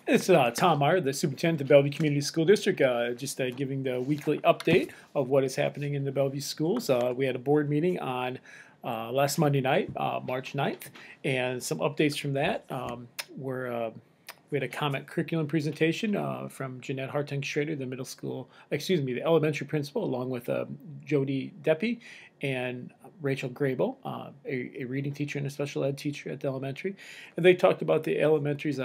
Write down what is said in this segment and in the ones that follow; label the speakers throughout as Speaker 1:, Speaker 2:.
Speaker 1: It's Tom Meyer, the superintendent of Bellevue Community School District, just giving the weekly update of what is happening in the Bellevue schools. We had a board meeting on last Monday night, March 9th, and some updates from that we had a comment curriculum presentation from Jeanette Hartung Schrader, the the elementary principal, along with Jody Deppie and Rachel Grable, a reading teacher and a special ed teacher at the elementary. And they talked about the elementary's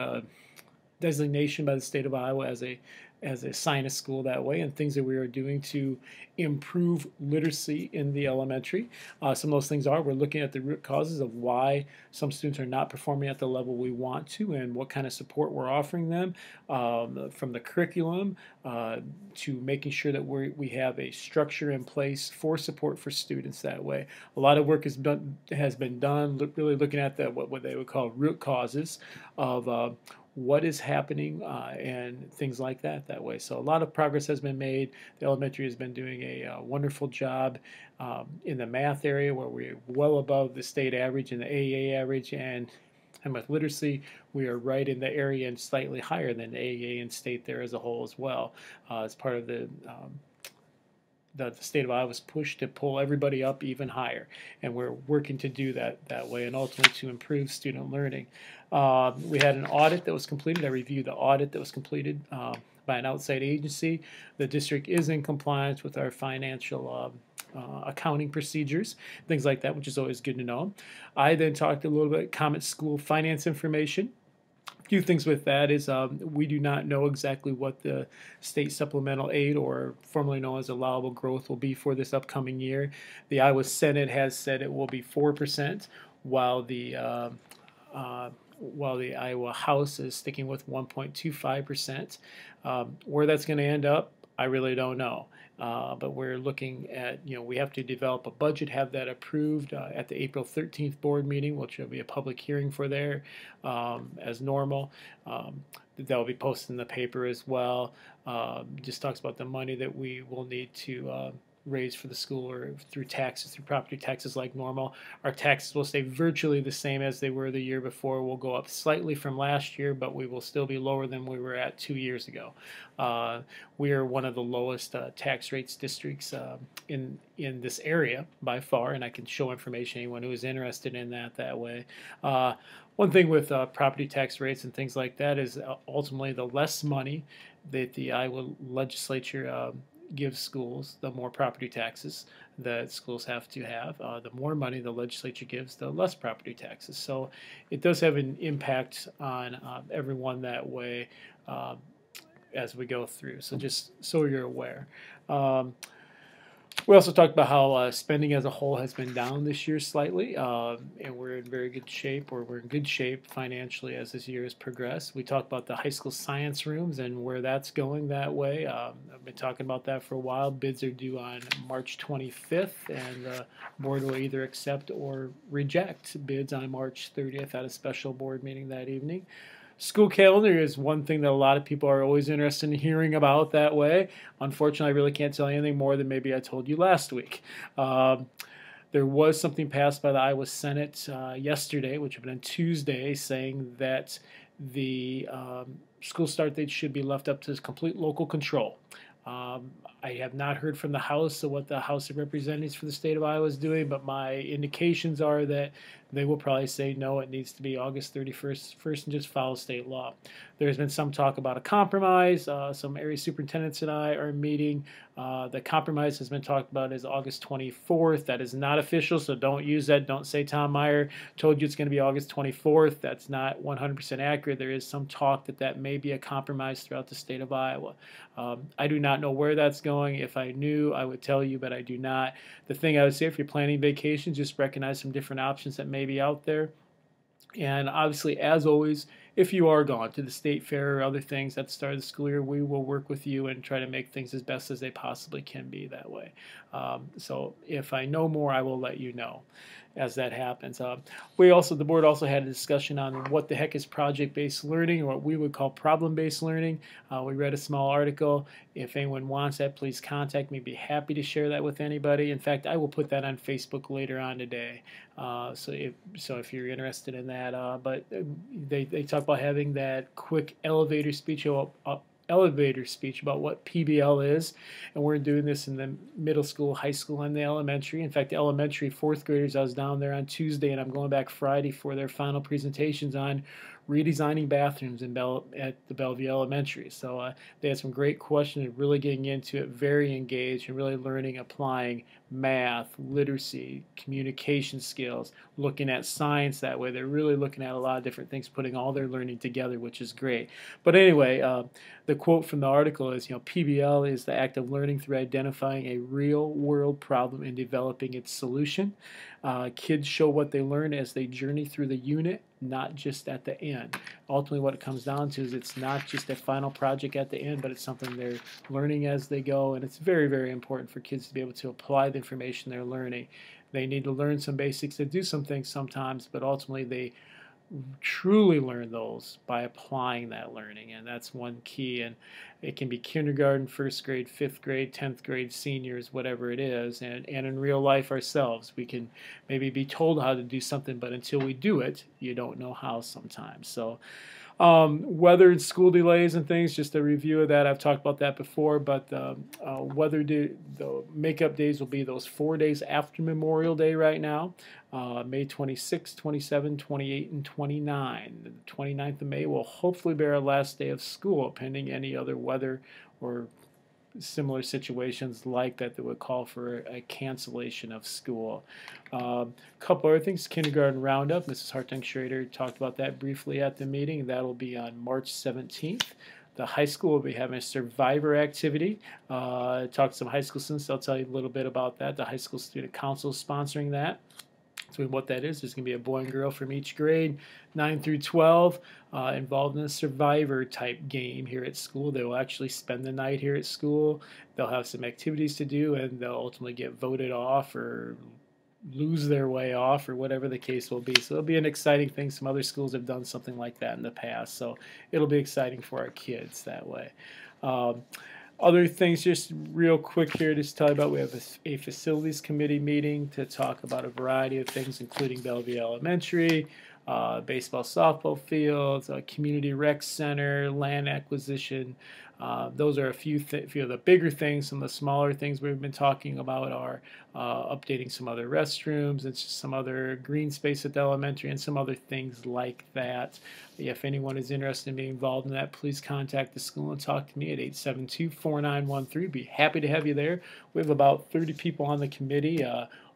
Speaker 1: designation by the state of Iowa as a science school that way, and things that we are doing to improve literacy in the elementary. Some of those things are we're looking at the root causes of why some students are not performing at the level we want to, and what kind of support we're offering them, from the curriculum to making sure that we have a structure in place for support for students that way. A lot of work has been done really looking at what they would call root causes of what is happening and things like that way. So a lot of progress has been made. The elementary has been doing a wonderful job in the math area, where we're well above the state average and the AEA average, and with literacy, we are right in the area and slightly higher than the AEA and state there as a whole as well. As part of the state of Iowa's push to pull everybody up even higher, and we're working to do that way, and ultimately to improve student learning. We had an audit that was completed. I reviewed the audit that was completed by an outside agency. The district is in compliance with our financial accounting procedures, things like that, which is always good to know. I then talked a little bit Comet School finance information. A few things with that is we do not know exactly what the state supplemental aid, or formerly known as allowable growth, will be for this upcoming year. The Iowa Senate has said it will be 4%, while the Iowa House is sticking with 1.25%. Where that's going to end up, I really don't know. But we're looking at, we have to develop a budget, have that approved at the April 13th board meeting, which will be a public hearing for there as normal. That will be posted in the paper as well. Just talks about the money that we will need to raise for the school, or through taxes, through property taxes like normal. Our taxes will stay virtually the same as they were the year before. We'll go up slightly from last year, but we will still be lower than we were at 2 years ago. We are one of the lowest tax rates districts in this area by far, and I can show information anyone who is interested in that way. One thing with property tax rates and things like that is ultimately the less money that the Iowa legislature gives schools, the more property taxes that schools have to have. The more money the legislature gives, the less property taxes. So it does have an impact on everyone that way as we go through. So just so you're aware. We also talked about how spending as a whole has been down this year slightly, and we're in very good shape, or we're in good shape financially as this year has progressed. We talked about the high school science rooms and where that's going that way. I've been talking about that for a while. Bids are due on March 25th, and the board will either accept or reject bids on March 30th at a special board meeting that evening. School calendar is one thing that a lot of people are always interested in hearing about that way. Unfortunately, I really can't tell you anything more than maybe I told you last week. There was something passed by the Iowa Senate yesterday, which would have been Tuesday, saying that the school start date should be left up to complete local control. I have not heard from the House of what the House of Representatives for the state of Iowa is doing, but my indications are that they will probably say no, it needs to be August 31st first, and just follow state law. There's been some talk about a compromise. Some area superintendents and I are meeting. The compromise has been talked about as August 24th. That is not official, so don't use that. Don't say Tom Meyer told you it's going to be August 24th. That's not 100% accurate. There is some talk that may be a compromise throughout the state of Iowa. I do not know where that's going. If I knew, I would tell you, but I do not. The thing I would say, if you're planning vacations, just recognize some different options that may be out there. And obviously, as always, if you are gone to the state fair or other things at the start of the school year, we will work with you and try to make things as best as they possibly can be that way. So if I know more, I will let you know. as that happens. The board also had a discussion on what the heck is project-based learning, or what we would call problem-based learning. We read a small article. If anyone wants that, please contact me. Be happy to share that with anybody. In fact, I will put that on Facebook later on today. So if you're interested in that, but they talk about having that quick elevator speech about what PBL is, and we're doing this in the middle school, high school, and the elementary. In fact, the elementary fourth graders, I was down there on Tuesday, and I'm going back Friday for their final presentations on redesigning bathrooms at the Bellevue Elementary. So they had some great questions, really getting into it, very engaged, and really learning, applying math, literacy, communication skills, looking at science that way. They're really looking at a lot of different things, putting all their learning together, which is great. But anyway, the quote from the article is, PBL is the act of learning through identifying a real-world problem and developing its solution. Kids show what they learn as they journey through the unit, not just at the end. Ultimately, what it comes down to is it's not just a final project at the end, but it's something they're learning as they go, and it's very, very important for kids to be able to apply the information they're learning. They need to learn some basics to do some things sometimes, but ultimately they truly learn those by applying that learning, and that's one key. And it can be kindergarten, first grade, fifth grade, 10th grade, seniors, whatever it is. And in real life ourselves, we can maybe be told how to do something, but until we do it, you don't know how sometimes. So weather and school delays and things, just a review of that. I've talked about that before, but the makeup days will be those 4 days after Memorial Day right now, May 26, 27, 28, and 29. The 29th of May will hopefully be our last day of school, pending any other weather or similar situations like that would call for a cancellation of school. A couple other things, kindergarten roundup. Mrs. Hartung Schrader talked about that briefly at the meeting. That'll be on March 17th. The high school will be having a survivor activity. Talked to some high school students. I'll tell you a little bit about that. The high school student council is sponsoring that. So what that is, there's going to be a boy and girl from each grade, 9 through 12, involved in a survivor type game here at school. They will actually spend the night here at school. They'll have some activities to do, and they'll ultimately get voted off or lose their way off, or whatever the case will be. So it'll be an exciting thing. Some other schools have done something like that in the past, so it'll be exciting for our kids that way. Other things, just real quick here, just tell you about, we have a facilities committee meeting to talk about a variety of things, including Bellevue Elementary, baseball, softball fields, community rec center, land acquisition. Those are a few of the bigger things. Some of the smaller things we've been talking about are updating some other restrooms and some other green space at the elementary and some other things like that. If anyone is interested in being involved in that, please contact the school and talk to me at 872-4913. Be happy to have you there. We have about 30 people on the committee.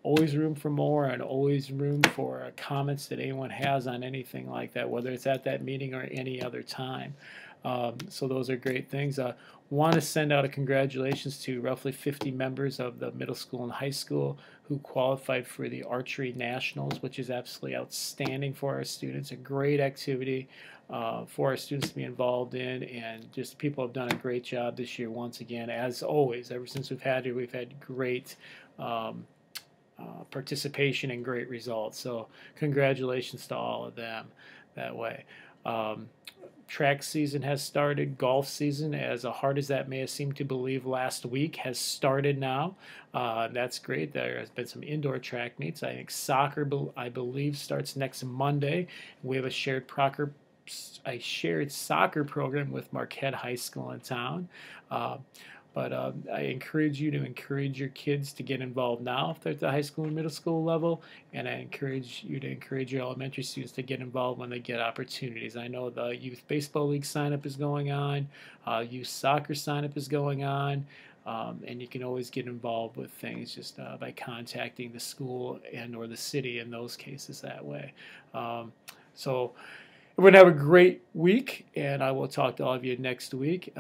Speaker 1: Always room for more, and always room for comments that anyone has on anything like that, whether it's at that meeting or any other time. So those are great things. Want to send out a congratulations to roughly 50 members of the middle school and high school who qualified for the Archery Nationals, which is absolutely outstanding for our students. A great activity for our students to be involved in, and just people have done a great job this year once again. As always, ever since we've had great participation and great results. So congratulations to all of them that way. Track season has started. Golf season, as hard as that may have seemed to believe last week, has started now. That's great. There has been some indoor track meets. I think soccer, I believe, starts next Monday. We have a shared soccer program with Marquette High School in town. But I encourage you to encourage your kids to get involved now if they're at the high school and middle school level, and I encourage you to encourage your elementary students to get involved when they get opportunities. I know the Youth Baseball League sign-up is going on, Youth Soccer sign-up is going on, and you can always get involved with things just by contacting the school and or the city in those cases that way. So everyone have a great week, and I will talk to all of you next week.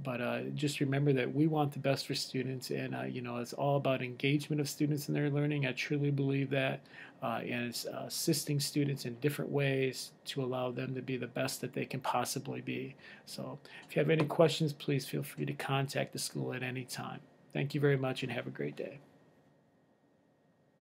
Speaker 1: But just remember that we want the best for students, and it's all about engagement of students in their learning. I truly believe that, and it's assisting students in different ways to allow them to be the best that they can possibly be. So if you have any questions, please feel free to contact the school at any time. Thank you very much, and have a great day.